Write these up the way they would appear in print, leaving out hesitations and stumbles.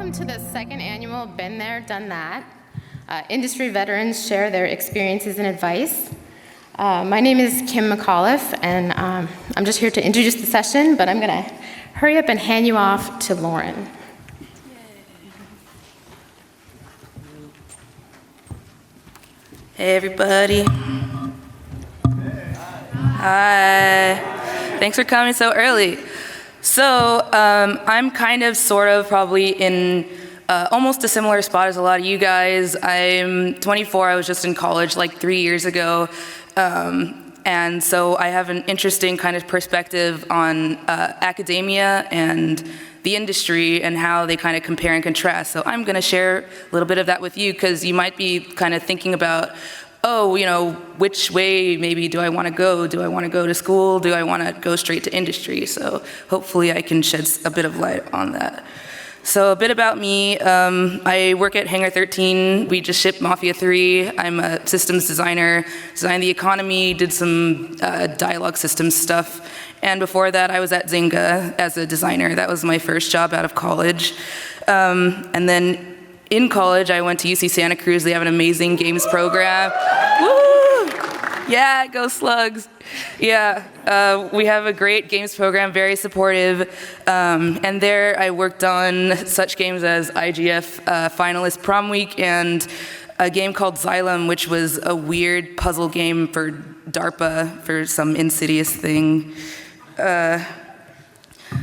Welcome to the second annual Been There, Done That. Industry veterans share their experiences and advice. My name is Kim McAuliffe, and I'm just here to introduce the session, but I'm gonna hurry up and hand you off to Lauren. Hey everybody. Hi. Thanks for coming so early. So I'm kind of, sort of, probably in almost a similar spot as a lot of you guys. I'm 24, I was just in college like 3 years ago. And so I have an interesting kind of perspective on academia and the industry and how they kind of compare and contrast. So I'm gonna share a little bit of that with you because you might be kind of thinking about, oh, you know, which way maybe do I want to go? Do I want to go to school? Do I want to go straight to industry? So hopefully I can shed a bit of light on that. So a bit about me, I work at Hangar 13. We just shipped Mafia 3. I'm a systems designer, designed the economy, did some dialogue systems stuff. And before that, I was at Zynga as a designer. That was my first job out of college. And then in college, I went to UC Santa Cruz. They have an amazing games program. Woo! Yeah, go Slugs. Yeah, we have a great games program, very supportive. And there I worked on such games as IGF Finalist Prom Week and a game called Xylem, which was a weird puzzle game for DARPA for some insidious thing.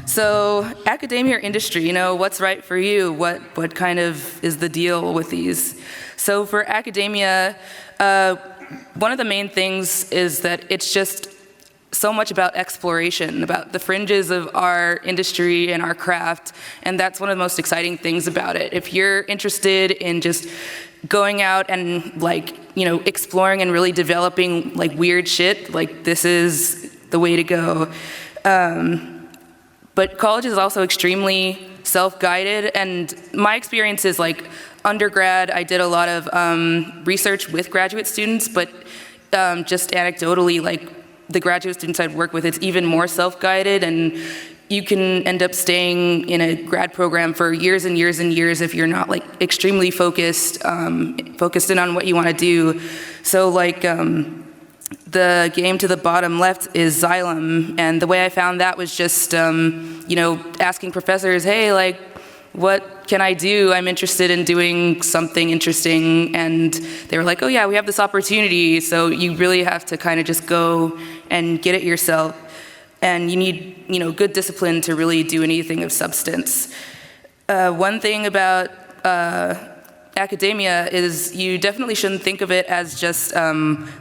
So academia or industry, you know, what's right for you? What kind of is the deal with these? So for academia, one of the main things is that it's just so much about exploration, about the fringes of our industry and our craft, and that's one of the most exciting things about it. If you're interested in just going out and, like, you know, exploring and really developing like weird shit, like this is the way to go. But college is also extremely self-guided, and my experience is like undergrad, I did a lot of research with graduate students, but just anecdotally, like the graduate students I'd work with, it's even more self-guided, and you can end up staying in a grad program for years and years and years if you're not like extremely focused in on what you want to do. So like, the game to the bottom left is Xylem, and the way I found that was just, you know, asking professors, hey, like, what can I do? I'm interested in doing something interesting, and they were like, oh yeah, we have this opportunity, so you really have to kind of just go and get it yourself, and you need, you know, good discipline to really do anything of substance. One thing about academia is you definitely shouldn't think of it as just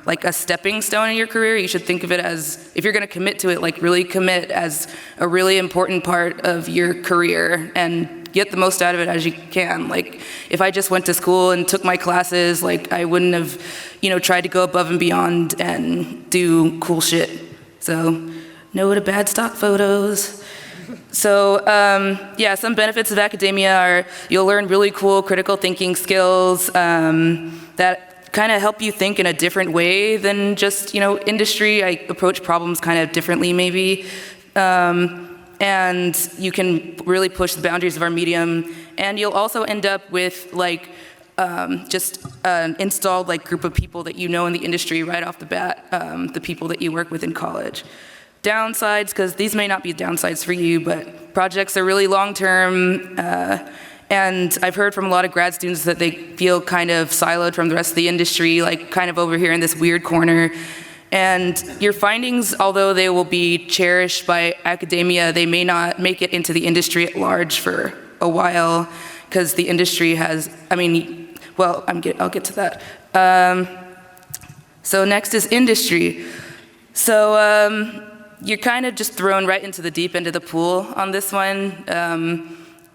like a stepping stone in your career. You should think of it as, if you're gonna commit to it, like really commit as a really important part of your career and get the most out of it as you can. Like if I just went to school and took my classes, like I wouldn't have, you know, tried to go above and beyond and do cool shit. So no to bad stock photos. So yeah, some benefits of academia are you'll learn really cool critical thinking skills that kind of help you think in a different way than just, you know, industry. I approach problems kind of differently maybe. And you can really push the boundaries of our medium. And you'll also end up with like just an installed like group of people that you know in the industry right off the bat, the people that you work with in college. Downsides, because these may not be downsides for you, but projects are really long-term, and I've heard from a lot of grad students that they feel kind of siloed from the rest of the industry, like kind of over here in this weird corner. And your findings, although they will be cherished by academia, they may not make it into the industry at large for a while, because the industry has, I mean, well, I'll get to that. So next is industry. So, you're kind of just thrown right into the deep end of the pool on this one.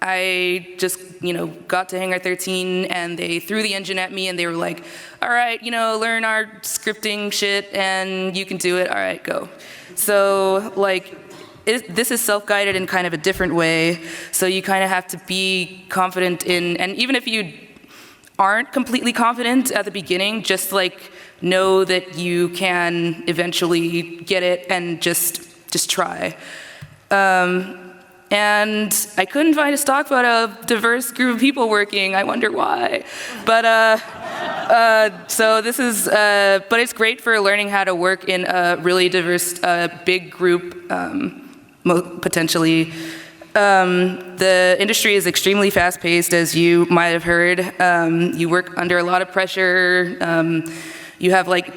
I just, you know, got to Hangar 13 and they threw the engine at me and they were like, all right, you know, learn our scripting shit and you can do it, all right, go. So like, this is self-guided in kind of a different way. So you kind of have to be confident in, and even if you aren't completely confident at the beginning, just like, know that you can eventually get it and just try. And I couldn't find a stock photo of a diverse group of people working. I wonder why. But so this is, but it's great for learning how to work in a really diverse, big group, potentially. The industry is extremely fast-paced, as you might have heard. You work under a lot of pressure. You have like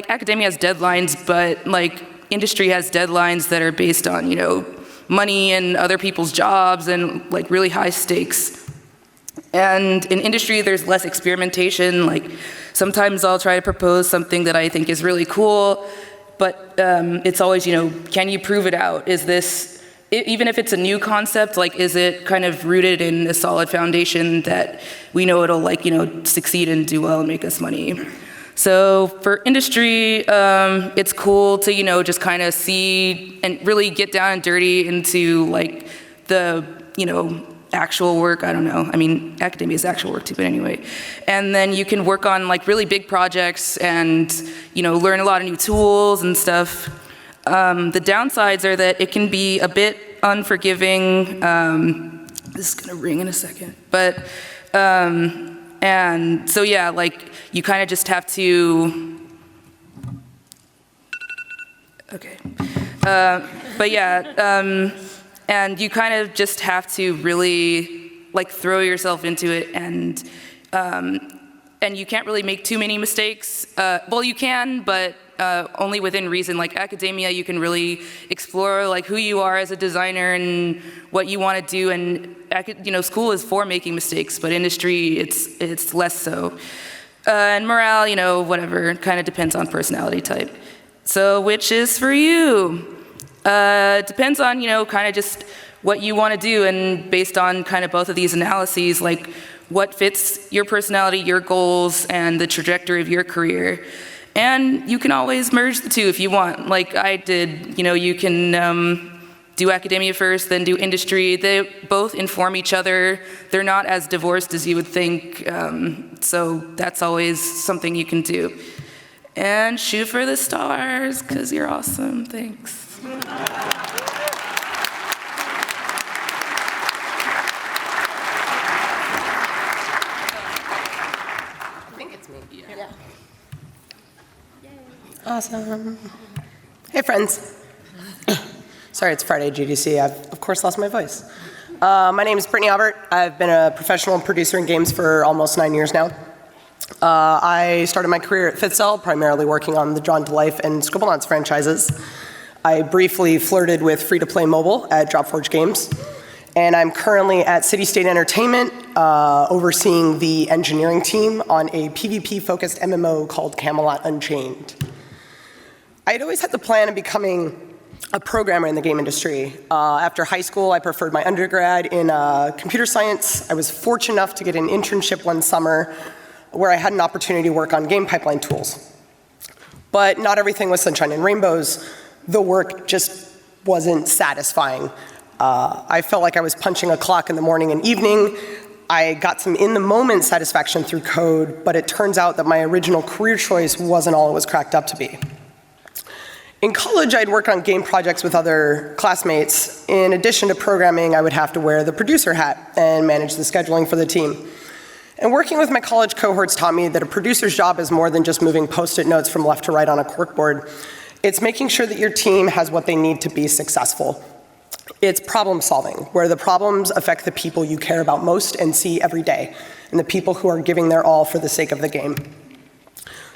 academia has deadlines, but like industry has deadlines that are based on, you know, money and other people's jobs and like really high stakes. And in industry, there's less experimentation. Like sometimes I'll try to propose something that I think is really cool, but it's always, you know, can you prove it out? Is this, even if it's a new concept, like is it kind of rooted in a solid foundation that we know it'll like, you know, succeed and do well and make us money? So for industry, it's cool to, you know, just kind of see and really get down and dirty into like the, you know, actual work. I don't know. I mean, academia is actual work too, but anyway. And then you can work on like really big projects and, you know, learn a lot of new tools and stuff. The downsides are that it can be a bit unforgiving. This is gonna ring in a second, but, and so yeah, like you kind of just have to, okay. But yeah, and you kind of just have to really like throw yourself into it, and you can't really make too many mistakes. Well, you can, but only within reason. Like academia, you can really explore like who you are as a designer and what you want to do. And you know, school is for making mistakes, but industry, it's less so. And morale, you know, whatever, kind of depends on personality type. So which is for you? Depends on, you know, kind of just what you want to do, and based on kind of both of these analyses, like what fits your personality, your goals, and the trajectory of your career. And you can always merge the two if you want, like I did. You know, you can do academia first, then do industry. They both inform each other. They're not as divorced as you would think, so that's always something you can do. And shoot for the stars, because you're awesome. Thanks. I think it's me. Yeah. Awesome. Hey, friends. Sorry, it's Friday GDC. I've, of course, lost my voice. My name is Brittany Aubert. I've been a professional producer in games for almost 9 years now. I started my career at Fifth Cell, primarily working on the Drawn to Life and Scribblenauts franchises. I briefly flirted with free-to-play mobile at Dropforge Games, and I'm currently at City State Entertainment, overseeing the engineering team on a PvP-focused MMO called Camelot Unchained. I had always had the plan of becoming a programmer in the game industry. After high school, I preferred my undergrad in computer science. I was fortunate enough to get an internship one summer where I had an opportunity to work on game pipeline tools. But not everything was sunshine and rainbows. The work just wasn't satisfying. I felt like I was punching a clock in the morning and evening. I got some in-the-moment satisfaction through code, but it turns out that my original career choice wasn't all it was cracked up to be. In college, I'd worked on game projects with other classmates. In addition to programming, I would have to wear the producer hat and manage the scheduling for the team. And working with my college cohorts taught me that a producer's job is more than just moving Post-it notes from left to right on a corkboard. It's making sure that your team has what they need to be successful. It's problem solving, where the problems affect the people you care about most and see every day, and the people who are giving their all for the sake of the game.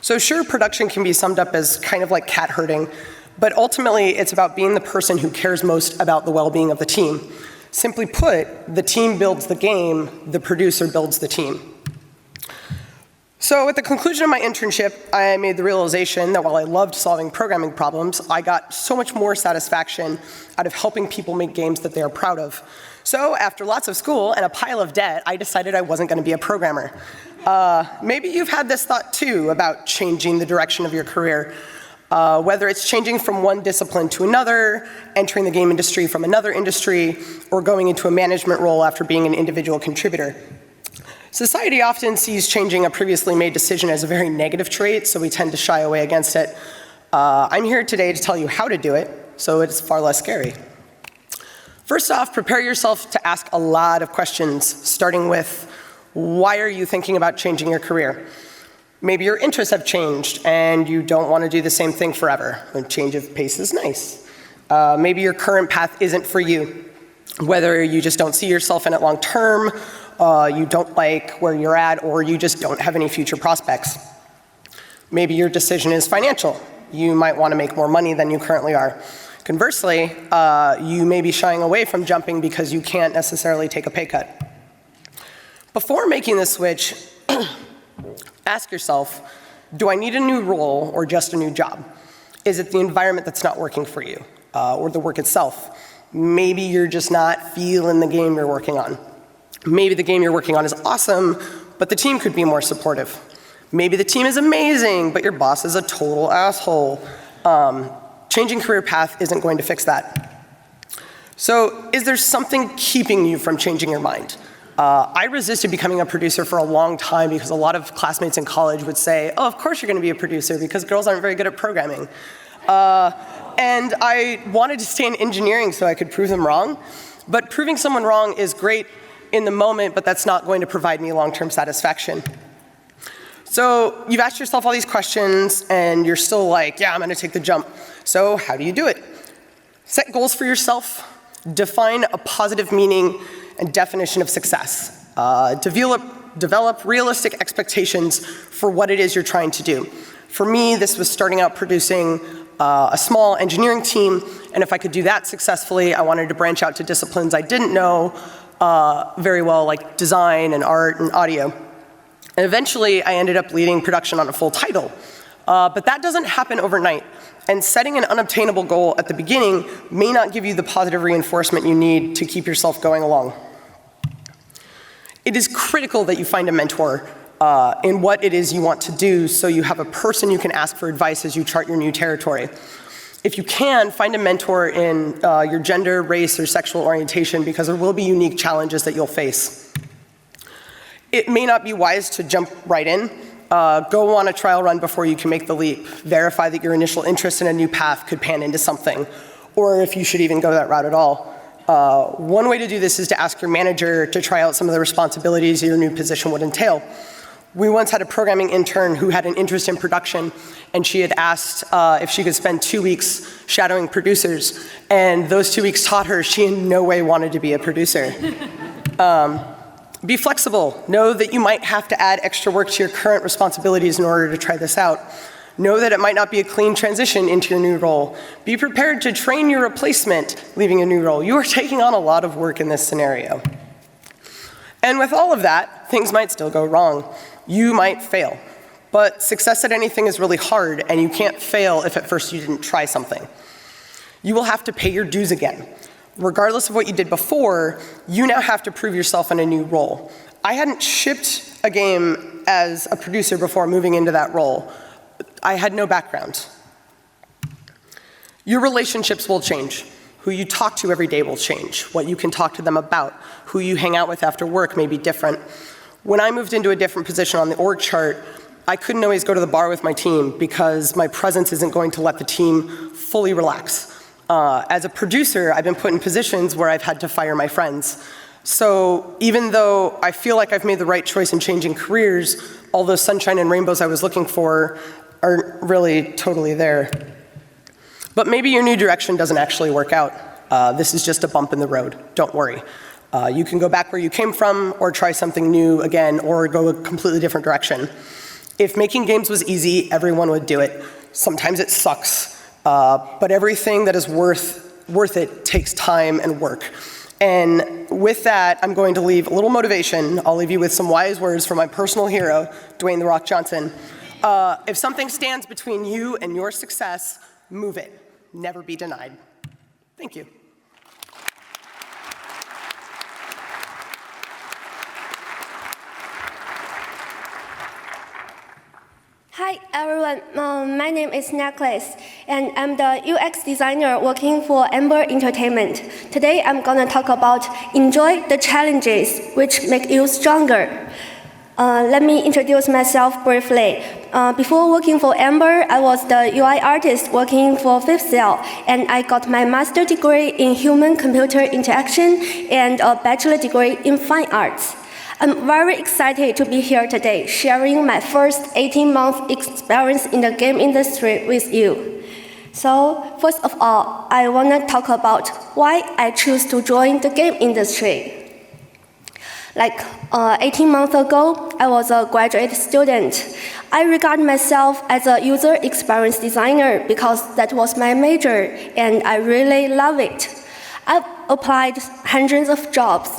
So sure, production can be summed up as kind of like cat herding, but ultimately it's about being the person who cares most about the well-being of the team. Simply put, the team builds the game, the producer builds the team. So at the conclusion of my internship, I made the realization that while I loved solving programming problems, I got so much more satisfaction out of helping people make games that they are proud of. So after lots of school and a pile of debt, I decided I wasn't going to be a programmer. Maybe you've had this thought too about changing the direction of your career. Whether it's changing from one discipline to another, entering the game industry from another industry, or going into a management role after being an individual contributor. Society often sees changing a previously made decision as a very negative trait, so we tend to shy away against it. I'm here today to tell you how to do it, so it's far less scary. First off, prepare yourself to ask a lot of questions, starting with, why are you thinking about changing your career? Maybe your interests have changed and you don't want to do the same thing forever. A change of pace is nice. Maybe your current path isn't for you, whether you just don't see yourself in it long term, you don't like where you're at, or you just don't have any future prospects. Maybe your decision is financial. You might want to make more money than you currently are. Conversely, you may be shying away from jumping because you can't necessarily take a pay cut. Before making the switch, ask yourself, do I need a new role or just a new job? Is it the environment that's not working for you, or the work itself? Maybe you're just not feeling the game you're working on. Maybe the game you're working on is awesome, but the team could be more supportive. Maybe the team is amazing, but your boss is a total asshole. Changing career path isn't going to fix that. So is there something keeping you from changing your mind? I resisted becoming a producer for a long time because a lot of classmates in college would say, oh, of course you're going to be a producer because girls aren't very good at programming. And I wanted to stay in engineering so I could prove them wrong. But proving someone wrong is great in the moment, but that's not going to provide me long-term satisfaction. So you've asked yourself all these questions and you're still like, yeah, I'm going to take the jump. So how do you do it? Set goals for yourself. Define a positive meaning and definition of success. Develop realistic expectations for what it is you're trying to do. For me, this was starting out producing a small engineering team, and if I could do that successfully, I wanted to branch out to disciplines I didn't know very well, like design and art and audio. And eventually, I ended up leading production on a full title. But that doesn't happen overnight. And setting an unobtainable goal at the beginning may not give you the positive reinforcement you need to keep yourself going along. It is critical that you find a mentor in what it is you want to do, so you have a person you can ask for advice as you chart your new territory. If you can, find a mentor in your gender, race, or sexual orientation, because there will be unique challenges that you'll face. It may not be wise to jump right in. Go on a trial run before you can make the leap. Verify that your initial interest in a new path could pan into something, or if you should even go that route at all. One way to do this is to ask your manager to try out some of the responsibilities your new position would entail. We once had a programming intern who had an interest in production, and she had asked if she could spend 2 weeks shadowing producers, and those 2 weeks taught her she in no way wanted to be a producer. Be flexible. Know that you might have to add extra work to your current responsibilities in order to try this out. Know that it might not be a clean transition into your new role. Be prepared to train your replacement leaving a new role. You are taking on a lot of work in this scenario. And with all of that, things might still go wrong. You might fail. But success at anything is really hard, and you can't fail if at first you didn't try something. You will have to pay your dues again. Regardless of what you did before, you now have to prove yourself in a new role. I hadn't shipped a game as a producer before moving into that role. I had no background. Your relationships will change. Who you talk to every day will change. What you can talk to them about. Who you hang out with after work may be different. When I moved into a different position on the org chart, I couldn't always go to the bar with my team because my presence isn't going to let the team fully relax. As a producer, I've been put in positions where I've had to fire my friends. So even though I feel like I've made the right choice in changing careers, all those sunshine and rainbows I was looking for aren't really totally there. But maybe your new direction doesn't actually work out. This is just a bump in the road. Don't worry. You can go back where you came from, or try something new again, or go a completely different direction. If making games was easy, everyone would do it. Sometimes it sucks. But everything that is worth it takes time and work. And with that, I'm going to leave a little motivation. I'll leave you with some wise words from my personal hero, Dwayne "The Rock" Johnson. If something stands between you and your success, move it. Never be denied. Thank you. Hi everyone, my name is Necklace, and I'm the UX designer working for Amber Entertainment. Today I'm gonna talk about enjoy the challenges which make you stronger. Let me introduce myself briefly. Before working for Amber, I was the UI artist working for Fifth Cell, and I got my master's degree in human-computer interaction and a bachelor degree in fine arts. I'm very excited to be here today, sharing my first 18-month experience in the game industry with you. So, first of all, I want to talk about why I chose to join the game industry. 18 months ago, I was a graduate student. I regard myself as a user experience designer because that was my major, and I really love it. I've applied hundreds of jobs,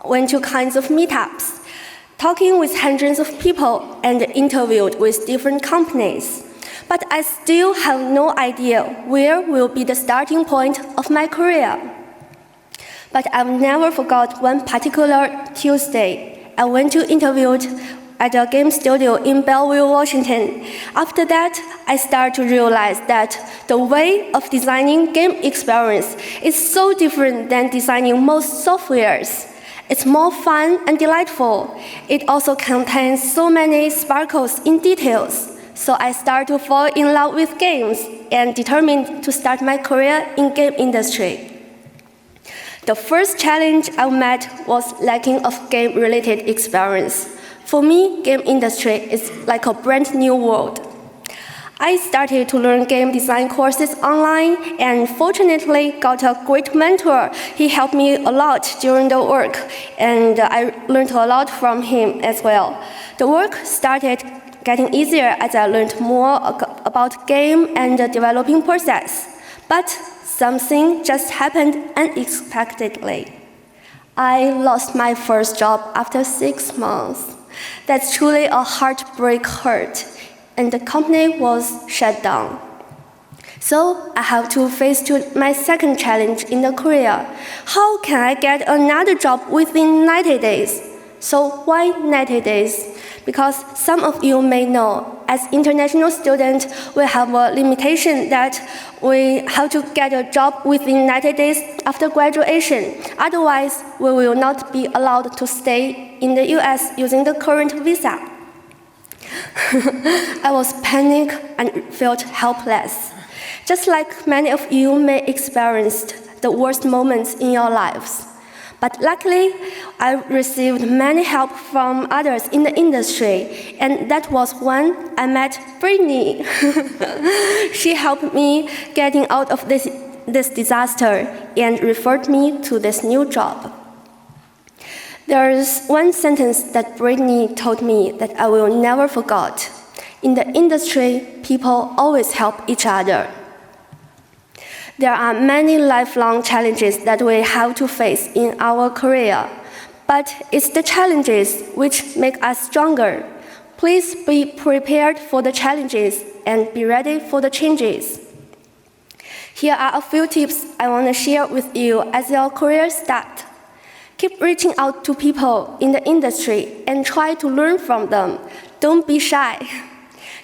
went to kinds of meetups, talking with hundreds of people, and interviewed with different companies. But I still have no idea where will be the starting point of my career. But I've never forgot one particular Tuesday. I went to interview at a game studio in Bellevue, Washington. After that, I started to realize that the way of designing game experience is so different than designing most softwares. It's more fun and delightful. It also contains so many sparkles in details. So I started to fall in love with games and determined to start my career in game industry. The first challenge I met was lacking of game-related experience. For me, game industry is like a brand new world. I started to learn game design courses online and fortunately got a great mentor. He helped me a lot during the work and I learned a lot from him as well. The work started getting easier as I learned more about game and the developing process. But something just happened unexpectedly. I lost my first job after 6 months. That's truly a heartbreak hurt, and the company was shut down. So I have to face my second challenge in the career. How can I get another job within 90 days? So why 90 days? Because some of you may know, as international students, we have a limitation that we have to get a job within 90 days after graduation. Otherwise, we will not be allowed to stay in the US using the current visa. I was panicked and felt helpless. Just like many of you may experience the worst moments in your lives. But luckily, I received many help from others in the industry, and that was when I met Brittany. She helped me getting out of this disaster and referred me to this new job. There's one sentence that Brittany told me that I will never forget. In the industry, people always help each other. There are many lifelong challenges that we have to face in our career, but it's the challenges which make us stronger. Please be prepared for the challenges and be ready for the changes. Here are a few tips I want to share with you as your career starts. Keep reaching out to people in the industry and try to learn from them. Don't be shy.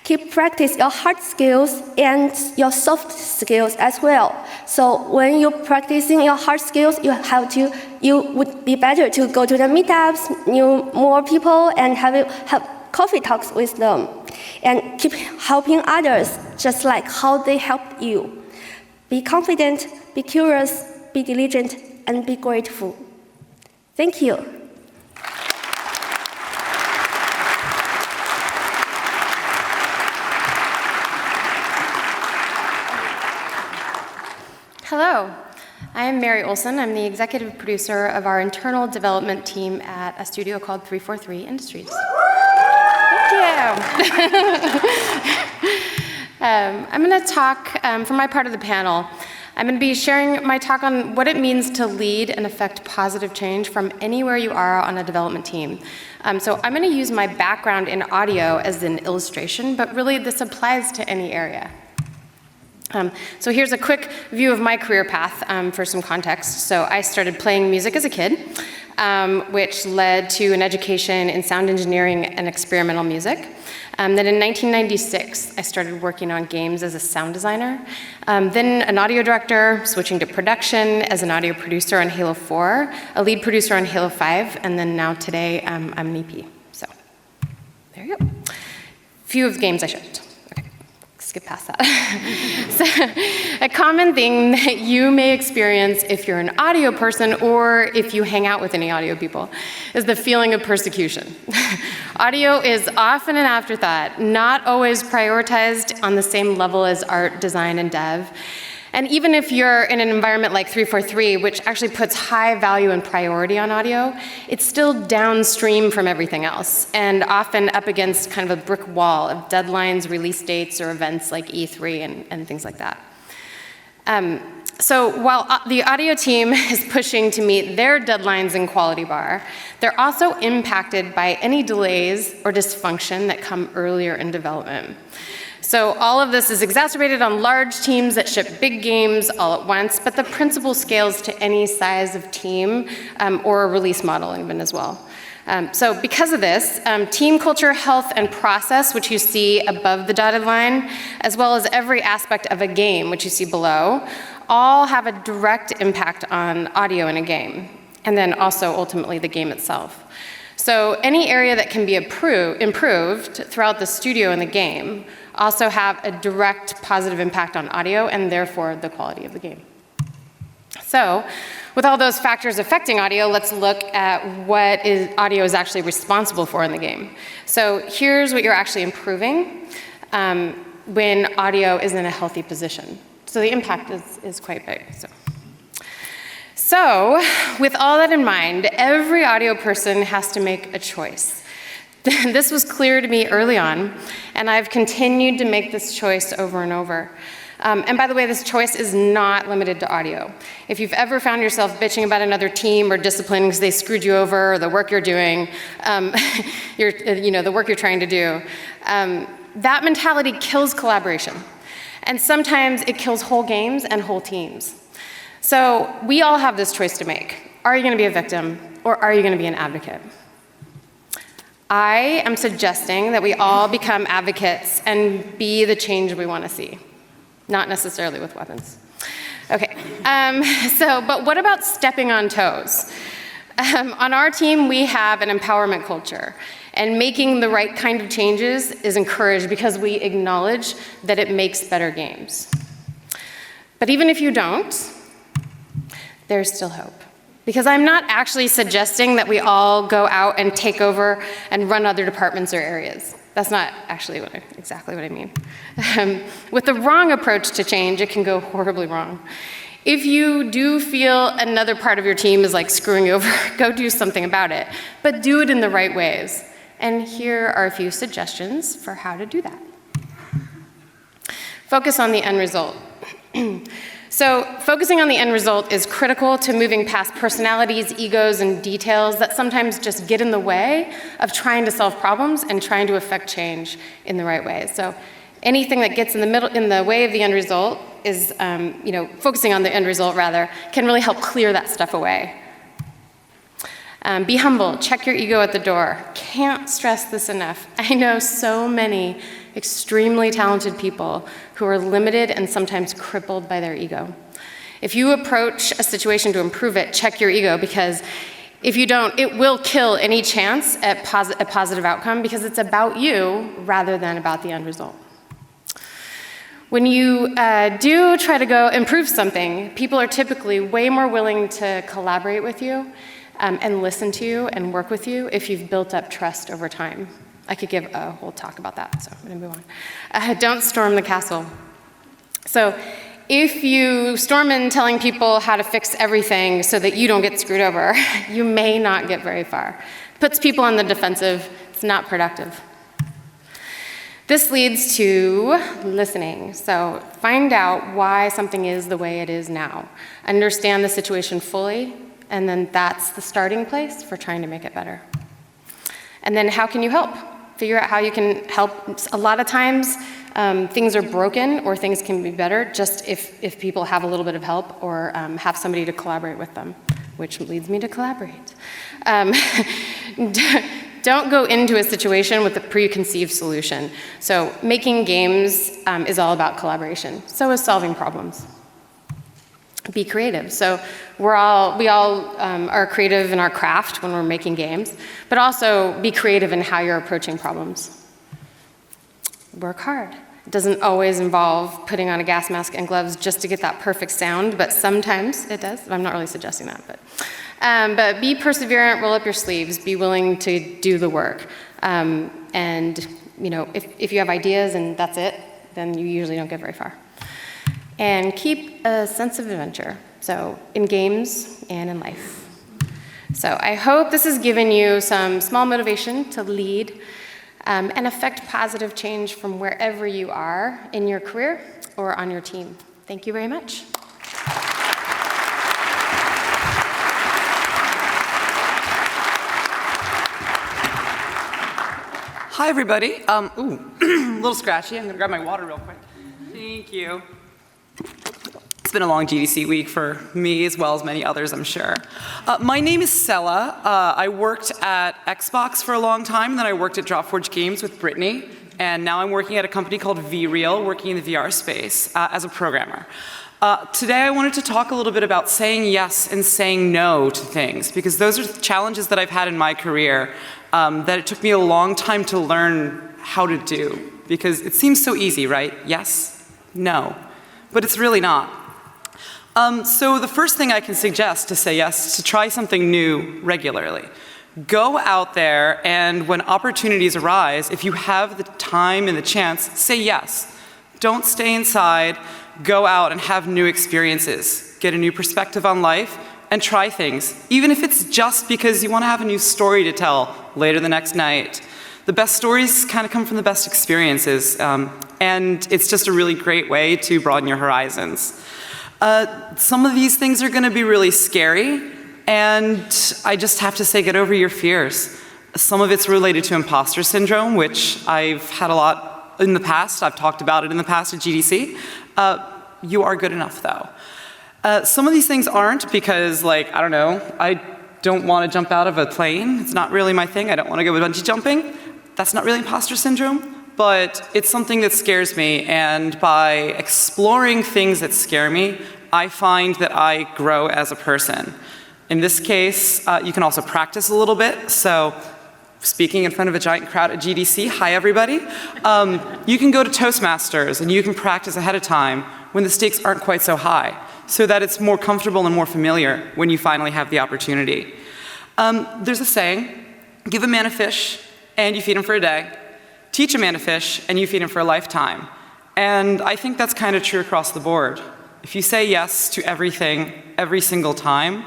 Keep practice your hard skills and your soft skills as well. So when you're practicing your hard skills, you would be better to go to the meetups, meet more people, and have coffee talks with them. And keep helping others, just like how they helped you. Be confident, be curious, be diligent, and be grateful. Thank you. Hello, I am Mary Olson. I'm the executive producer of our internal development team at a studio called 343 Industries. Thank you. I'm going to talk, for my part of the panel, I'm going to be sharing my talk on what it means to lead and affect positive change from anywhere you are on a development team. So I'm going to use my background in audio as an illustration, but really this applies to any area. So here's a quick view of my career path for some context. So I started playing music as a kid, which led to an education in sound engineering and experimental music. Then in 1996, I started working on games as a sound designer. Then an audio director, switching to production as an audio producer on Halo 4, a lead producer on Halo 5, and then now today I'm an EP. So there you go. few of the games I shipped. Okay, skip past that. So, a common thing that you may experience if you're an audio person or if you hang out with any audio people is the feeling of persecution. Audio is often an afterthought, not always prioritized on the same level as art, design, and dev. And even if you're in an environment like 343, which actually puts high value and priority on audio, it's still downstream from everything else, and often up against kind of a brick wall of deadlines, release dates, or events like E3 and things like that. So while the audio team is pushing to meet their deadlines and quality bar, they're also impacted by any delays or dysfunction that come earlier in development. So all of this is exacerbated on large teams that ship big games all at once, but the principle scales to any size of team or a release model even as well. So because of this, team culture, health, and process, which you see above the dotted line, as well as every aspect of a game, which you see below, all have a direct impact on audio in a game, and then also ultimately the game itself. So any area that can be improved throughout the studio and the game also have a direct positive impact on audio and therefore the quality of the game. So with all those factors affecting audio, let's look at what audio is actually responsible for in the game. So here's what you're actually improving when audio is in a healthy position. So the impact is quite big. So with all that in mind, every audio person has to make a choice. This was clear to me early on, and I've continued to make this choice over and over. And by the way, this choice is not limited to audio. If you've ever found yourself bitching about another team or discipline because they screwed you over, or the work you're doing, the work you're trying to do, that mentality kills collaboration. And sometimes it kills whole games and whole teams. So we all have this choice to make. Are you going to be a victim, or are you going to be an advocate? I am suggesting that we all become advocates and be the change we want to see, not necessarily with weapons. Okay, but what about stepping on toes? On our team, we have an empowerment culture, and making the right kind of changes is encouraged because we acknowledge that it makes better games. But even if you don't, there's still hope. Because I'm not actually suggesting that we all go out and take over and run other departments or areas. That's not actually exactly what I mean. With the wrong approach to change, it can go horribly wrong. If you do feel another part of your team is like screwing you over, go do something about it, but do it in the right ways. And here are a few suggestions for how to do that. Focus on the end result. So focusing on the end result is critical to moving past personalities, egos, and details that sometimes just get in the way of trying to solve problems and trying to affect change in the right way. So anything that gets in the way of the end result is, focusing on the end result rather, can really help clear that stuff away. Be humble, check your ego at the door. Can't stress this enough. I know so many extremely talented people who are limited and sometimes crippled by their ego. If you approach a situation to improve it, check your ego, because if you don't, it will kill any chance at a positive outcome, because it's about you rather than about the end result. When you do try to go improve something, people are typically way more willing to collaborate with you and listen to you and work with you if you've built up trust over time. I could give a whole talk about that, so I'm gonna move on. Don't storm the castle. So if you storm in telling people how to fix everything so that you don't get screwed over, you may not get very far. Puts people on the defensive, it's not productive. This leads to listening. So find out why something is the way it is now. Understand the situation fully, and then that's the starting place for trying to make it better. And then how can you help? Figure out how you can help. A lot of times, things are broken or things can be better just if people have a little bit of help or have somebody to collaborate with them, which leads me to collaborate. Don't go into a situation with a preconceived solution. So making games is all about collaboration. So is solving problems. Be creative. So we all are creative in our craft when we're making games, but also be creative in how you're approaching problems. work hard. It doesn't always involve putting on a gas mask and gloves just to get that perfect sound, but sometimes it does. I'm not really suggesting that, but be perseverant, roll up your sleeves, be willing to do the work. And if you have ideas and that's it, then you usually don't get very far. And keep a sense of adventure, so in games and in life. So I hope this has given you some small motivation to lead and affect positive change from wherever you are in your career or on your team. Thank you very much. Hi, everybody. A little scratchy. I'm going to grab my water real quick. Thank you. It's been a long GDC week for me as well as many others, I'm sure. My name is Sela. I worked at Xbox for a long time, and then I worked at Dropforge Games with Brittany, and now I'm working at a company called VReal, working in the VR space as a programmer. Today I wanted to talk a little bit about saying yes and saying no to things, because those are challenges that I've had in my career that it took me a long time to learn how to do, because it seems so easy, right? Yes, no, but it's really not. So the first thing I can suggest to say yes is to try something new regularly. Go out there, and when opportunities arise, if you have the time and the chance, say yes. Don't stay inside. Go out and have new experiences. Get a new perspective on life and try things, even if it's just because you want to have a new story to tell later the next night. The best stories kind of come from the best experiences, and it's just a really great way to broaden your horizons. Some of these things are going to be really scary, and I just have to say, get over your fears. Some of it's related to imposter syndrome, which I've had a lot in the past. I've talked about it in the past at GDC. You are good enough, though. Some of these things aren't because, I don't want to jump out of a plane. It's not really my thing. I don't want to go bungee jumping. That's not really imposter syndrome. But it's something that scares me, and by exploring things that scare me, I find that I grow as a person. In this case, you can also practice a little bit. So speaking in front of a giant crowd at GDC, hi everybody, you can go to Toastmasters and you can practice ahead of time when the stakes aren't quite so high, so that it's more comfortable and more familiar when you finally have the opportunity. There's a saying, give a man a fish and you feed him for a day. Teach a man to fish, and you feed him for a lifetime. And I think that's kind of true across the board. If you say yes to everything, every single time,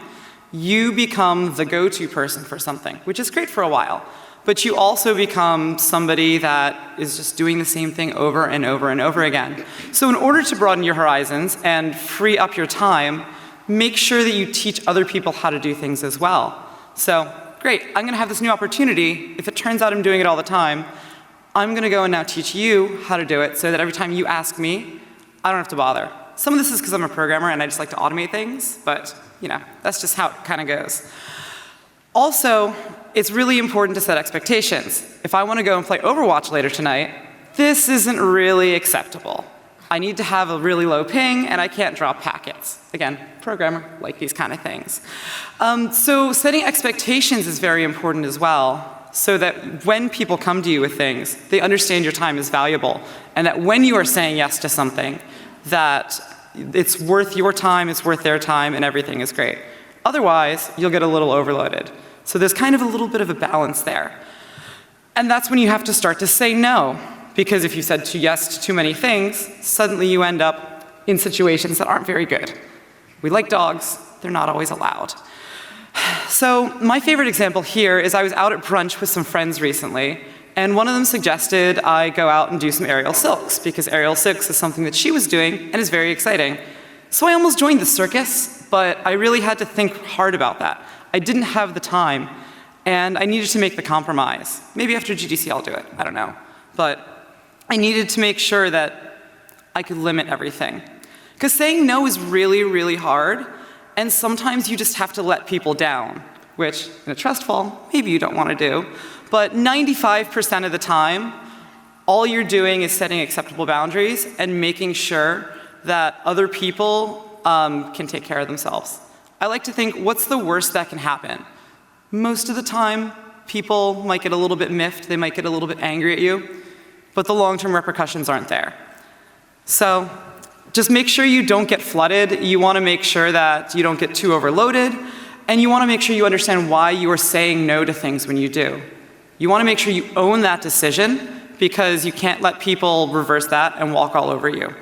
you become the go-to person for something, which is great for a while. But you also become somebody that is just doing the same thing over and over and over again. So in order to broaden your horizons and free up your time, make sure that you teach other people how to do things as well. So, great, I'm going to have this new opportunity. If it turns out I'm doing it all the time, I'm going to go and now teach you how to do it so that every time you ask me, I don't have to bother. Some of this is because I'm a programmer and I just like to automate things, but that's just how it kind of goes. Also, it's really important to set expectations. If I want to go and play Overwatch later tonight, this isn't really acceptable. I need to have a really low ping and I can't drop packets. Again, programmer, like these kind of things. So setting expectations is very important as well, so that when people come to you with things, they understand your time is valuable, and that when you are saying yes to something, that it's worth your time, it's worth their time, and everything is great. Otherwise, you'll get a little overloaded. So there's kind of a little bit of a balance there. And that's when you have to start to say no, because if you said yes to too many things, suddenly you end up in situations that aren't very good. We like dogs, they're not always allowed. So my favorite example here is I was out at brunch with some friends recently, and one of them suggested I go out and do some aerial silks, because aerial silks is something that she was doing and is very exciting. So I almost joined the circus, but I really had to think hard about that. I didn't have the time, and I needed to make the compromise. Maybe after GDC I'll do it, I don't know. But I needed to make sure that I could limit everything. Because saying no is really, really hard, and sometimes you just have to let people down, which in a trust fall, maybe you don't want to do. But 95% of the time, all you're doing is setting acceptable boundaries and making sure that other people can take care of themselves. I like to think, what's the worst that can happen? Most of the time, people might get a little bit miffed, they might get a little bit angry at you. but the long-term repercussions aren't there. So just make sure you don't get flooded. You want to make sure that you don't get too overloaded, and you want to make sure you understand why you are saying no to things when you do. You want to make sure you own that decision, because you can't let people reverse that and walk all over you.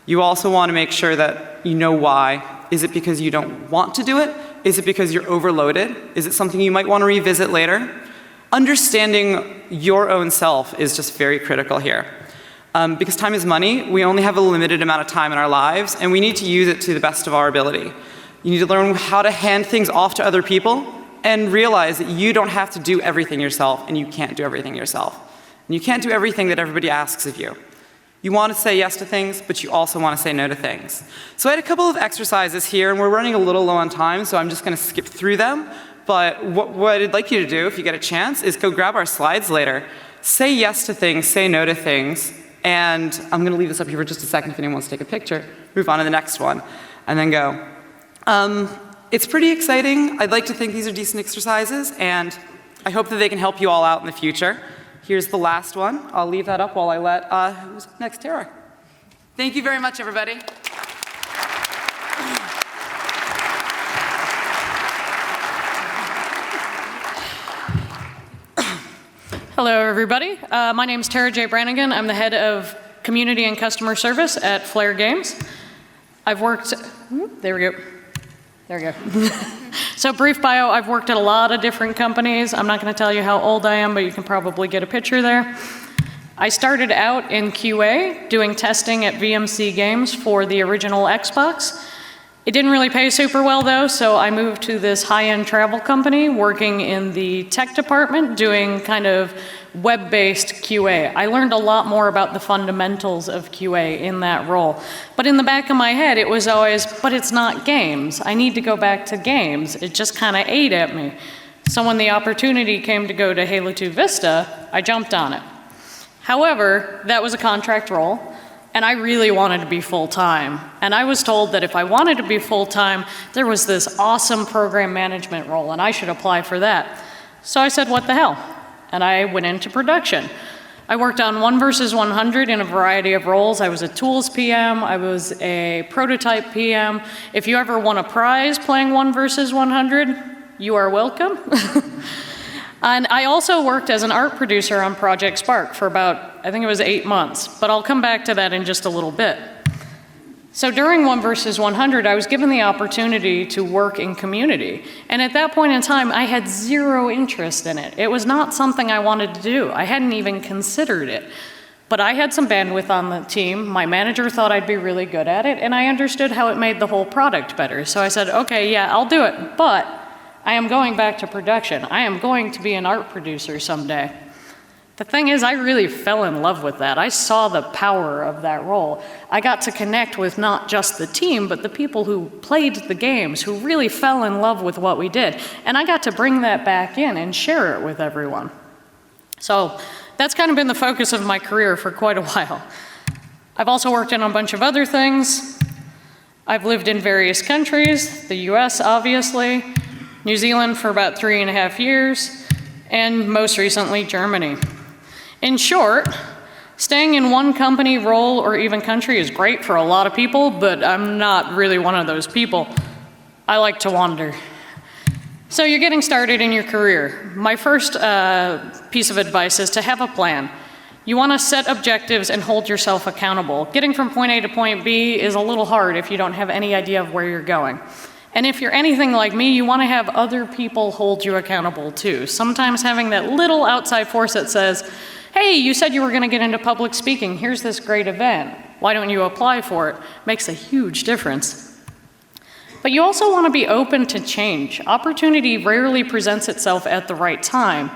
You also want to make sure that you know why. Is it because you don't want to do it? Is it because you're overloaded? Is it something you might want to revisit later? Understanding your own self is just very critical here. Because time is money, we only have a limited amount of time in our lives, and we need to use it to the best of our ability. You need to learn how to hand things off to other people and realize that you don't have to do everything yourself, and you can't do everything yourself. And you can't do everything that everybody asks of you. You want to say yes to things, but you also want to say no to things. So I had a couple of exercises here, and we're running a little low on time, so I'm just going to skip through them. But what I'd like you to do, if you get a chance, is go grab our slides later. Say yes to things, say no to things, and I'm going to leave this up here for just a second if anyone wants to take a picture. Move on to the next one, and then go. It's pretty exciting. I'd like to think these are decent exercises, and I hope that they can help you all out in the future. Here's the last one. I'll leave that up while I let, who's next, Tara? Thank you very much, everybody. Hello, everybody. My name is Tara J. Brannigan. I'm the head of community and customer service at Flare Games. I've worked, there we go. There we go. So brief bio, I've worked at a lot of different companies. I'm not going to tell you how old I am, but you can probably get a picture there. I started out in QA doing testing at VMC Games for the original Xbox. It didn't really pay super well though, so I moved to this high-end travel company working in the tech department doing kind of web-based QA. I learned a lot more about the fundamentals of QA in that role. But in the back of my head, it was always, but it's not games. I need to go back to games. It just kind of ate at me. So when the opportunity came to go to Halo 2 Vista, I jumped on it. However, that was a contract role, and I really wanted to be full-time. And I was told that if I wanted to be full-time, there was this awesome program management role, and I should apply for that. So I said, what the hell? And I went into production. I worked on 1 versus 100 in a variety of roles. I was a tools PM, I was a prototype PM. If you ever won a prize playing 1 versus 100, you are welcome. And I also worked as an art producer on Project Spark for about, I think it was 8 months, but I'll come back to that in just a little bit. So during 1 versus 100, I was given the opportunity to work in community. And at that point in time, I had zero interest in it. It was not something I wanted to do. I hadn't even considered it. But I had some bandwidth on the team. My manager thought I'd be really good at it, and I understood how it made the whole product better. So I said, okay, yeah, I'll do it, but I am going back to production. I am going to be an art producer someday. The thing is, I really fell in love with that. I saw the power of that role. I got to connect with not just the team, but the people who played the games, who really fell in love with what we did. And I got to bring that back in and share it with everyone. So that's kind of been the focus of my career for quite a while. I've also worked in a bunch of other things. I've lived in various countries, the US, obviously, New Zealand for about 3.5 years, and most recently, Germany. In short, staying in one company, role, or even country is great for a lot of people, but I'm not really one of those people. I like to wander. So you're getting started in your career. My first piece of advice is to have a plan. You want to set objectives and hold yourself accountable. Getting from point A to point B is a little hard if you don't have any idea of where you're going. And if you're anything like me, you want to have other people hold you accountable too. Sometimes having that little outside force that says, hey, you said you were going to get into public speaking. Here's this great event. Why don't you apply for it? Makes a huge difference. But you also want to be open to change. Opportunity rarely presents itself at the right time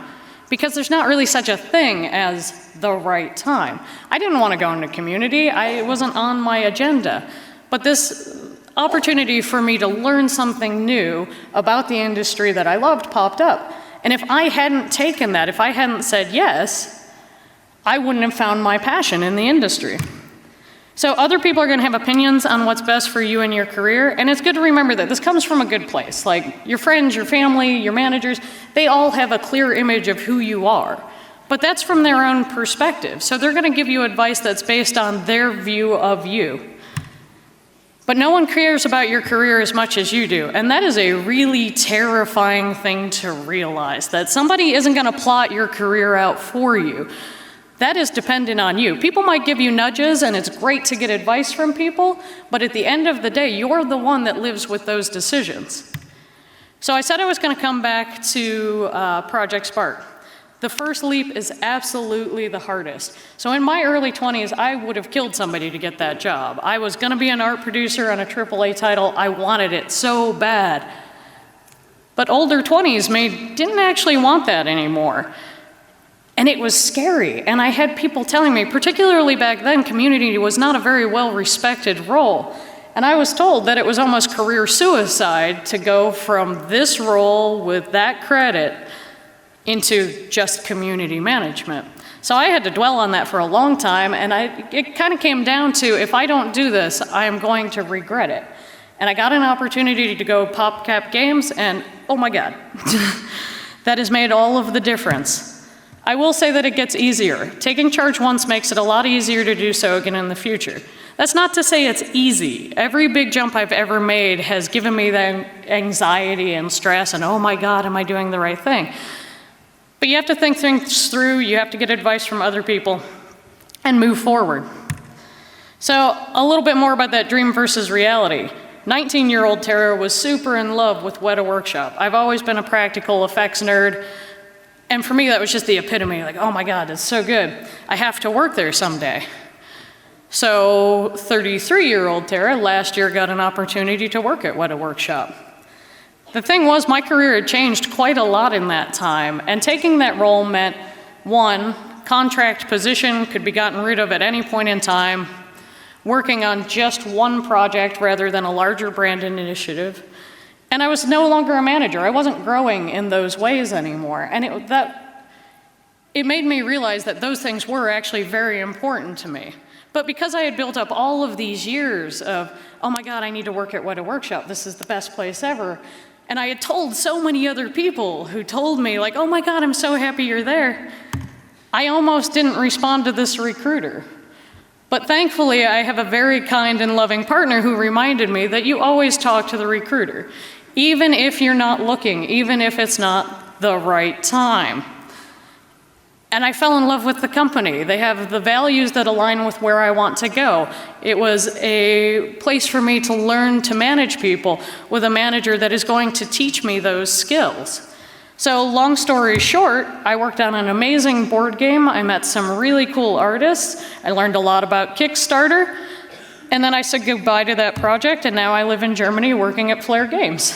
because there's not really such a thing as the right time. I didn't want to go into community. It wasn't on my agenda. But this opportunity for me to learn something new about the industry that I loved popped up. And if I hadn't taken that, if I hadn't said yes, I wouldn't have found my passion in the industry. So other people are going to have opinions on what's best for you in your career, and it's good to remember that this comes from a good place. Like your friends, your family, your managers, they all have a clear image of who you are. But that's from their own perspective. So they're going to give you advice that's based on their view of you. But no one cares about your career as much as you do. And that is a really terrifying thing to realize, that somebody isn't going to plot your career out for you. That is dependent on you. People might give you nudges, and it's great to get advice from people, but at the end of the day, you're the one that lives with those decisions. So I said I was going to come back to Project Spark. The first leap is absolutely the hardest. So in my early 20s, I would have killed somebody to get that job. I was going to be an art producer on a AAA title. I wanted it so bad. But older 20s didn't actually want that anymore. And it was scary. And I had people telling me, particularly back then, community was not a very well-respected role. And I was told that it was almost career suicide to go from this role with that credit into just community management. So I had to dwell on that for a long time, and it kind of came down to, if I don't do this, I am going to regret it. And I got an opportunity to go PopCap Games, and oh my God, that has made all of the difference. I will say that it gets easier. Taking charge once makes it a lot easier to do so again in the future. That's not to say it's easy. Every big jump I've ever made has given me that anxiety and stress, and oh my God, am I doing the right thing? But you have to think things through, you have to get advice from other people, and move forward. So a little bit more about that dream versus reality. 19-year-old Tara was super in love with Weta Workshop. I've always been a practical effects nerd, and for me that was just the epitome, like, oh my God, it's so good. I have to work there someday. So 33-year-old Tara last year got an opportunity to work at Weta Workshop. The thing was, my career had changed quite a lot in that time, and taking that role meant, one, contract position could be gotten rid of at any point in time, working on just one project rather than a larger brand initiative, and I was no longer a manager. I wasn't growing in those ways anymore, and it made me realize that those things were actually very important to me. But because I had built up all of these years of, oh my God, I need to work at Weta Workshop, this is the best place ever, and I had told so many other people who told me, like, oh my God, I'm so happy you're there, I almost didn't respond to this recruiter. But thankfully, I have a very kind and loving partner who reminded me that you always talk to the recruiter, even if you're not looking, even if it's not the right time. And I fell in love with the company. They have the values that align with where I want to go. It was a place for me to learn to manage people with a manager that is going to teach me those skills. So long story short, I worked on an amazing board game. I met some really cool artists. I learned a lot about Kickstarter. And then I said goodbye to that project, and now I live in Germany working at Flare Games.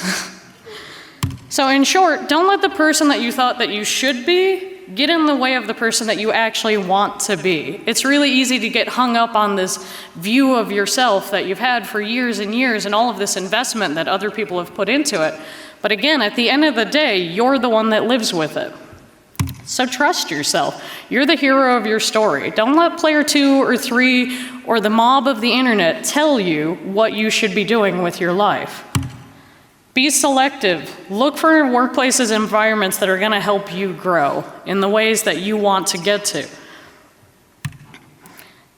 So in short, don't let the person that you thought that you should be get in the way of the person that you actually want to be. It's really easy to get hung up on this view of yourself that you've had for years and years and all of this investment that other people have put into it. But again, at the end of the day, you're the one that lives with it. So trust yourself. You're the hero of your story. Don't let player 2 or 3 or the mob of the internet tell you what you should be doing with your life. Be selective. Look for workplaces and environments that are going to help you grow in the ways that you want to get to.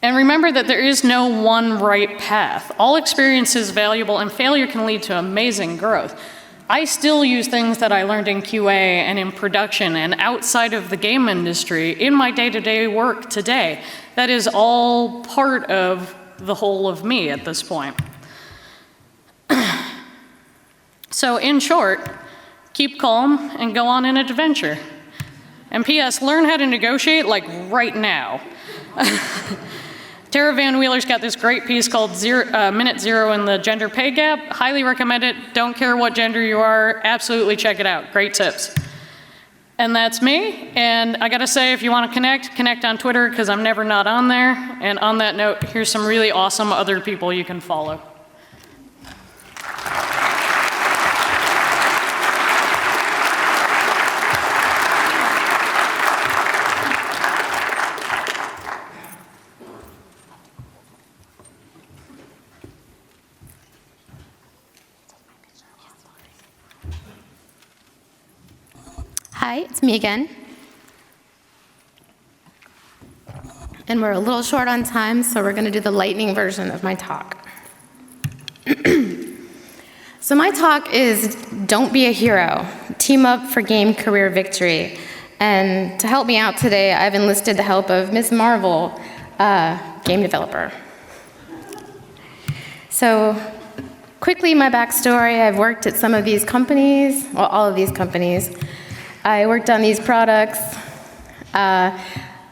And remember that there is no one right path. All experience is valuable, and failure can lead to amazing growth. I still use things that I learned in QA and in production and outside of the game industry in my day-to-day work today. That is all part of the whole of me at this point. So in short, keep calm and go on an adventure. And P.S., learn how to negotiate like right now. Tara Van Wheeler's got this great piece called Minute Zero in the Gender Pay Gap. Highly recommend it. Don't care what gender you are. Absolutely check it out. Great tips. And that's me. And I gotta say, if you want to connect on Twitter, because I'm never not on there. And on that note, here's some really awesome other people you can follow. Hi, it's me again. And we're a little short on time, so we're going to do the lightning version of my talk. So my talk is Don't Be a Hero, Team Up for Game Career Victory. And to help me out today, I've enlisted the help of Ms. Marvel, game developer. So quickly, my backstory, I've worked at some of these companies, well, all of these companies. I worked on these products.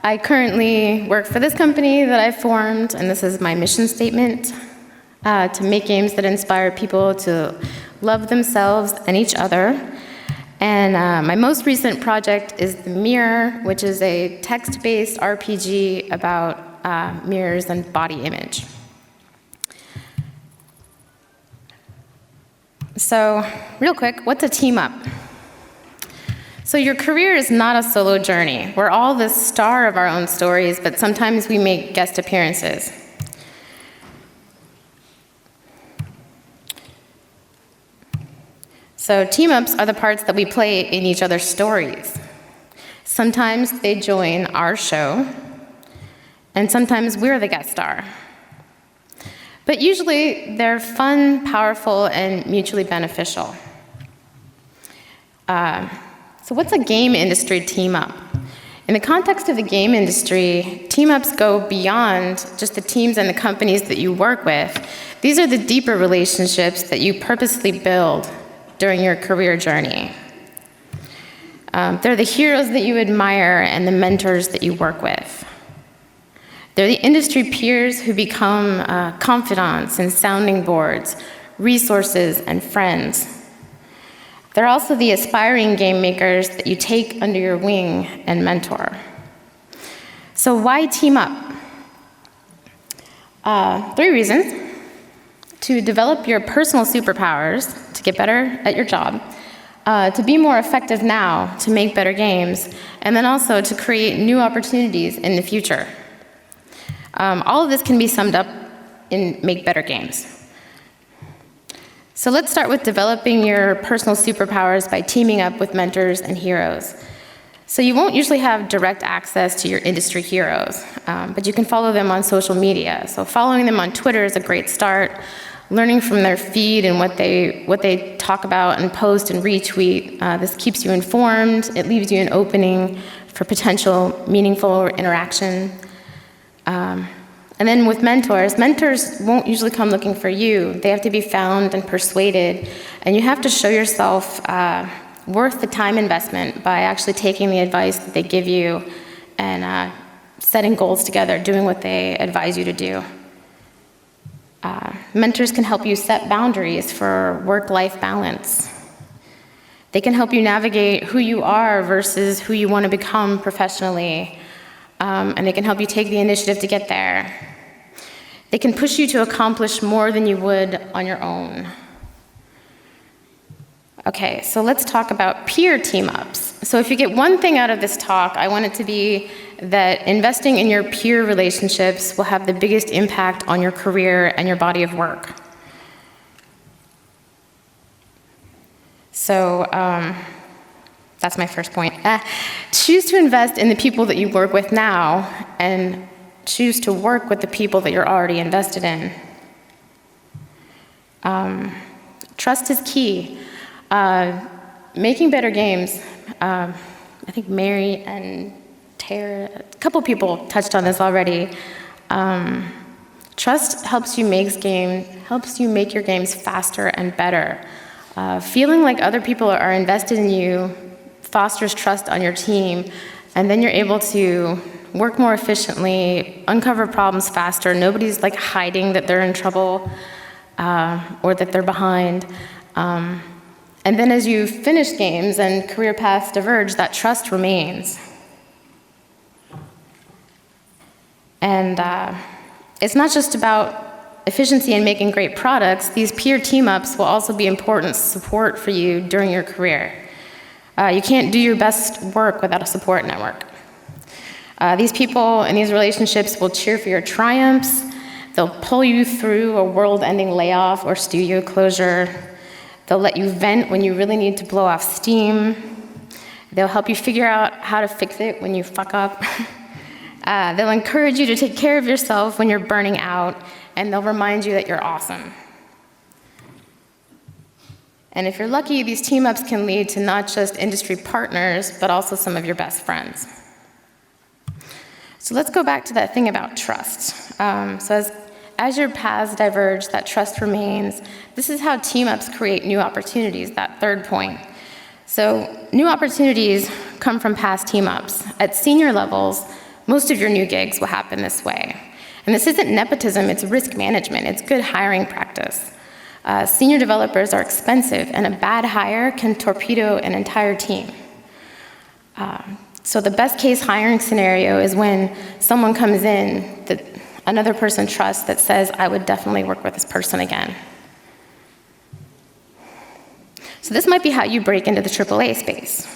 I currently work for this company that I formed, and this is my mission statement, to make games that inspire people to love themselves and each other. And my most recent project is The Mirror, which is a text-based RPG about mirrors and body image. So, real quick, what's a team up? So your career is not a solo journey. We're all the star of our own stories, but sometimes we make guest appearances. So team-ups are the parts that we play in each other's stories. Sometimes they join our show, and sometimes we're the guest star. But usually they're fun, powerful, and mutually beneficial. So what's a game industry team-up? In the context of the game industry, team-ups go beyond just the teams and the companies that you work with. These are the deeper relationships that you purposely build during your career journey. They're the heroes that you admire and the mentors that you work with. They're the industry peers who become confidants and sounding boards, resources, and friends. They're also the aspiring game makers that you take under your wing and mentor. So why team up? 3 reasons. To develop your personal superpowers, to get better at your job, to be more effective now, to make better games, and then also to create new opportunities in the future. All of this can be summed up in Make Better Games. So let's start with developing your personal superpowers by teaming up with mentors and heroes. So you won't usually have direct access to your industry heroes, but you can follow them on social media. So following them on Twitter is a great start. Learning from their feed and what they talk about and post and retweet, this keeps you informed. It leaves you an opening for potential meaningful interaction. And then with mentors won't usually come looking for you. They have to be found and persuaded, and you have to show yourself worth the time investment by actually taking the advice that they give you and setting goals together, doing what they advise you to do. Mentors can help you set boundaries for work-life balance. They can help you navigate who you are versus who you want to become professionally, and they can help you take the initiative to get there. They can push you to accomplish more than you would on your own. Okay, so let's talk about peer team-ups. So if you get one thing out of this talk, I want it to be that investing in your peer relationships will have the biggest impact on your career and your body of work. So that's my first point. Choose to invest in the people that you work with now and choose to work with the people that you're already invested in. Trust is key. Making better games, I think Mary and Tara, a couple people touched on this already. Trust helps you make your games faster and better. Feeling like other people are invested in you fosters trust on your team, and then you're able to work more efficiently, uncover problems faster. Nobody's like hiding that they're in trouble or that they're behind. And then as you finish games and career paths diverge, that trust remains. And it's not just about efficiency and making great products. These peer team-ups will also be important support for you during your career. You can't do your best work without a support network. These people and these relationships will cheer for your triumphs. They'll pull you through a world-ending layoff or studio closure. They'll let you vent when you really need to blow off steam. They'll help you figure out how to fix it when you fuck up. They'll encourage you to take care of yourself when you're burning out, and they'll remind you that you're awesome. And if you're lucky, these team-ups can lead to not just industry partners, but also some of your best friends. So let's go back to that thing about trust. As your paths diverge, that trust remains. This is how team-ups create new opportunities, that third point. So new opportunities come from past team-ups. At senior levels, most of your new gigs will happen this way. And this isn't nepotism, it's risk management. It's good hiring practice. Senior developers are expensive, and a bad hire can torpedo an entire team. So the best case hiring scenario is when someone comes in that another person trusts that says, I would definitely work with this person again. So this might be how you break into the AAA space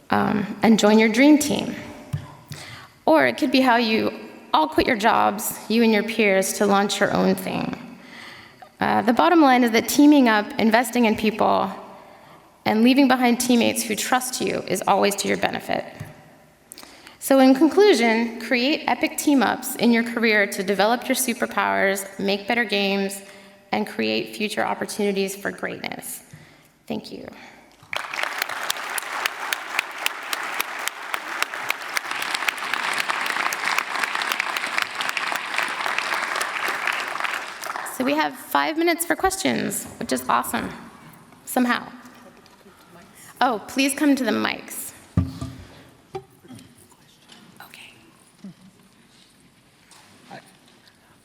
and join your dream team. Or it could be how you all quit your jobs, you and your peers, to launch your own thing. The bottom line is that teaming up, investing in people, and leaving behind teammates who trust you is always to your benefit. So in conclusion, create epic team-ups in your career to develop your superpowers, make better games, and create future opportunities for greatness. Thank you. So we have 5 minutes for questions, which is awesome, somehow. Oh, please come to the mics. Okay.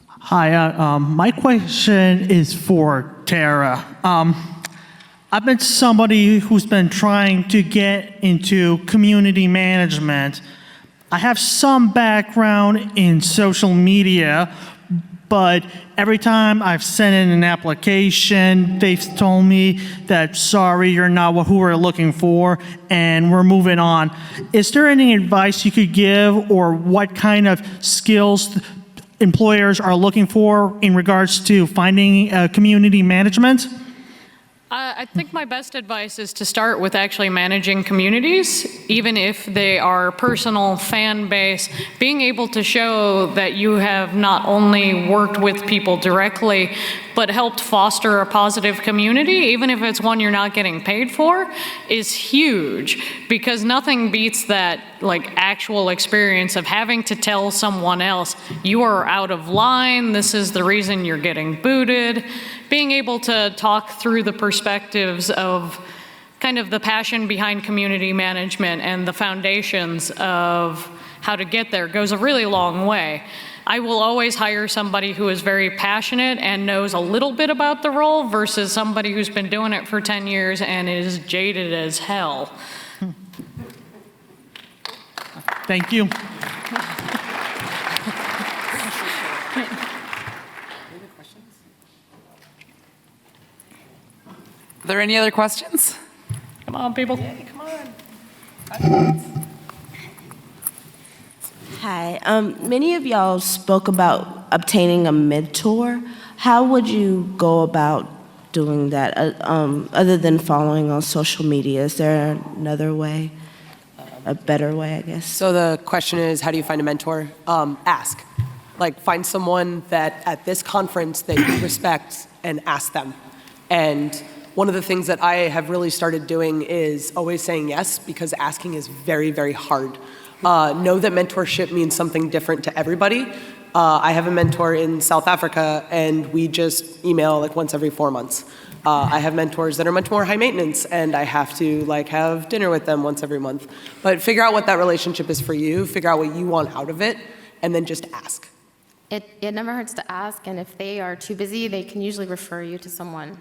Hi, my question is for Tara. I've been somebody who's been trying to get into community management. I have some background in social media, but every time I've sent in an application, they've told me that, sorry, you're not who we're looking for, and we're moving on. Is there any advice you could give, or what kind of skills employers are looking for in regards to finding community management? I think my best advice is to start with actually managing communities, even if they are personal fan base. Being able to show that you have not only worked with people directly, but helped foster a positive community, even if it's one you're not getting paid for, is huge. Because nothing beats that actual experience of having to tell someone else, you are out of line, this is the reason you're getting booted. Being able to talk through the perspectives of kind of the passion behind community management and the foundations of how to get there goes a really long way. I will always hire somebody who is very passionate and knows a little bit about the role versus somebody who's been doing it for 10 years and is jaded as hell. Thank you. Are there any other questions? Come on, people. Hey, come on. Hi. Many of y'all spoke about obtaining a mentor. How would you go about doing that, other than following on social media? Is there another way, a better way, I guess? So the question is, how do you find a mentor? Ask. Find someone that at this conference that you respect and ask them. And one of the things that I have really started doing is always saying yes, because asking is very, very hard. Know that mentorship means something different to everybody. I have a mentor in South Africa, and we just email once every 4 months. I have mentors that are much more high maintenance, and I have to have dinner with them once every month. But figure out what that relationship is for you, figure out what you want out of it, and then just ask. It never hurts to ask, and if they are too busy, they can usually refer you to someone.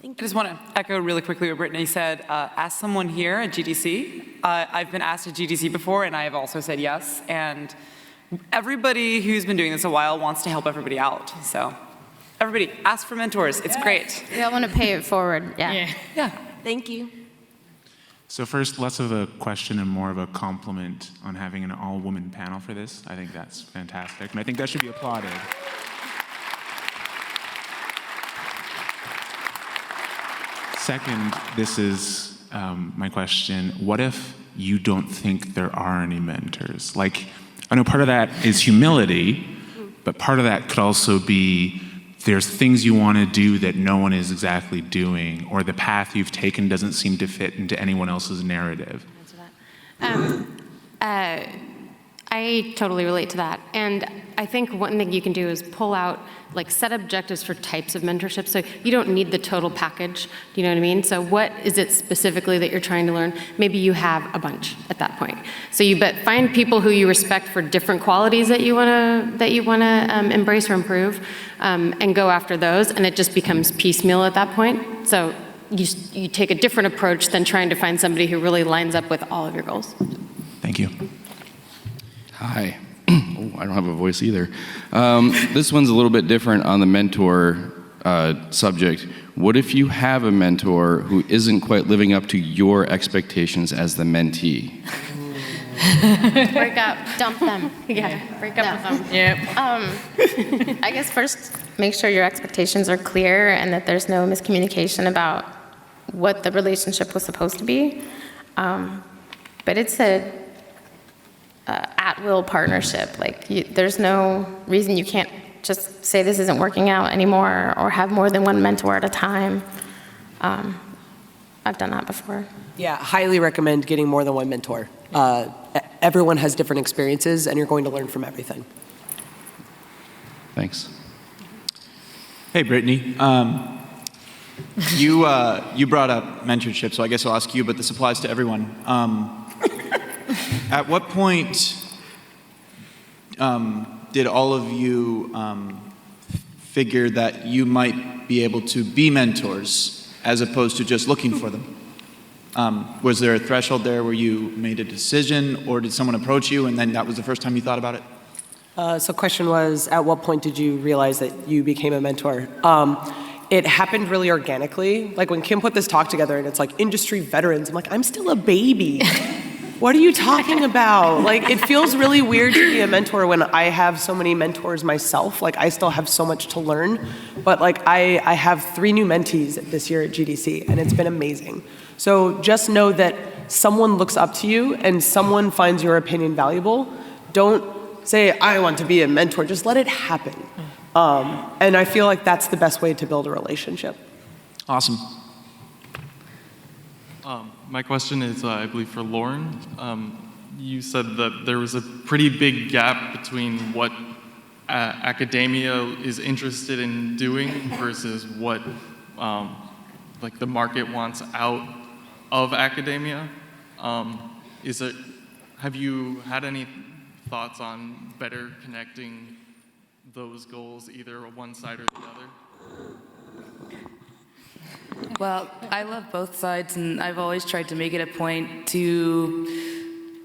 I just want to echo really quickly what Brittany said. Ask someone here at GDC. I've been asked at GDC before, and I have also said yes. And everybody who's been doing this a while wants to help everybody out. So everybody, ask for mentors. It's great. We all want to pay it forward. Yeah. Thank you. So first, less of a question and more of a compliment on having an all-woman panel for this. I think that's fantastic, and I think that should be applauded. Second, this is my question. What if you don't think there are any mentors? Like, I know part of that is humility, but part of that could also be there's things you want to do that no one is exactly doing, or the path you've taken doesn't seem to fit into anyone else's narrative. I totally relate to that. And I think one thing you can do is pull out, like, set objectives for types of mentorship. So you don't need the total package. Do you know what I mean? So what is it specifically that you're trying to learn? Maybe you have a bunch at that point. So find people who you respect for different qualities that you wanna embrace or improve, and go after those. And it just becomes piecemeal at that point. So you take a different approach than trying to find somebody who really lines up with all of your goals. Thank you. Hi. Oh, I don't have a voice either. This one's a little bit different on the mentor subject. What if you have a mentor who isn't quite living up to your expectations as the mentee? Break up, dump them. Yeah, break up with them. Yep. I guess first, make sure your expectations are clear and that there's no miscommunication about what the relationship was supposed to be. But it's a at-will partnership. Like, there's no reason you can't just say this isn't working out anymore, or have more than one mentor at a time. I've done that before. Yeah, highly recommend getting more than one mentor. Everyone has different experiences, and you're going to learn from everything. Thanks. Hey, Brittany. You brought up mentorship, so I guess I'll ask you, but this applies to everyone. At what point did all of you figure that you might be able to be mentors as opposed to just looking for them? Was there a threshold there where you made a decision, or did someone approach you and then that was the first time you thought about it? So question was, at what point did you realize that you became a mentor? It happened really organically. Like, when Kim put this talk together and it's like industry veterans, I'm like, I'm still a baby. What are you talking about? Like, it feels really weird to be a mentor when I have so many mentors myself. Like, I still have so much to learn. But like, I have 3 new mentees this year at GDC, and it's been amazing. So just know that someone looks up to you and someone finds your opinion valuable. Don't say, I want to be a mentor. Just let it happen. And I feel like that's the best way to build a relationship. Awesome. My question is, I believe, for Lauren. You said that there was a pretty big gap between what academia is interested in doing versus what like the market wants out of academia. Have you had any thoughts on better connecting those goals, either one side or the other? Well, I love both sides, and I've always tried to make it a point to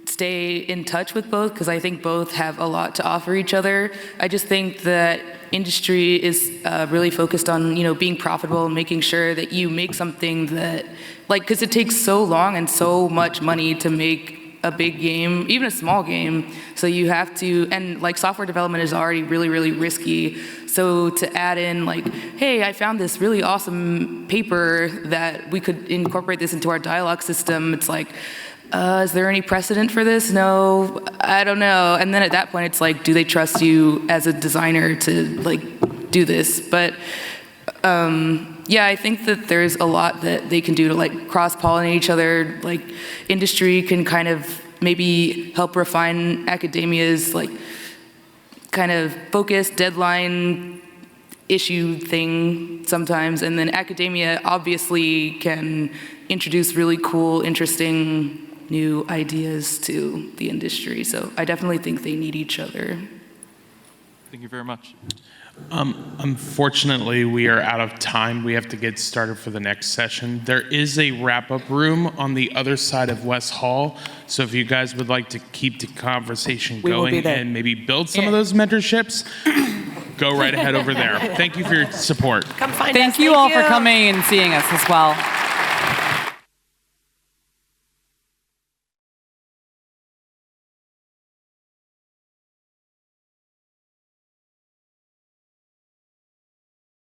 stay in touch with both, because I think both have a lot to offer each other. I just think that industry is really focused on, being profitable and making sure that you make something that, because it takes so long and so much money to make a big game, even a small game. So you have to, and software development is already really, really risky. So to add in hey, I found this really awesome paper that we could incorporate this into our dialogue system. It's is there any precedent for this? No, I don't know. And then at that point, it's do they trust you as a designer to do this? But yeah, I think that there's a lot that they can do to cross-pollinate each other. Industry can kind of maybe help refine academia's kind of focus, deadline, issue thing sometimes, and then academia obviously can introduce really cool, interesting new ideas to the industry. So I definitely think they need each other. Thank you very much. Unfortunately, we are out of time. We have to get started for the next session. There is a wrap-up room on the other side of West Hall. So if you guys would like to keep the conversation going and maybe build some of those mentorships, go right ahead over there. Thank you for your support. Thank you all for coming and seeing us as well.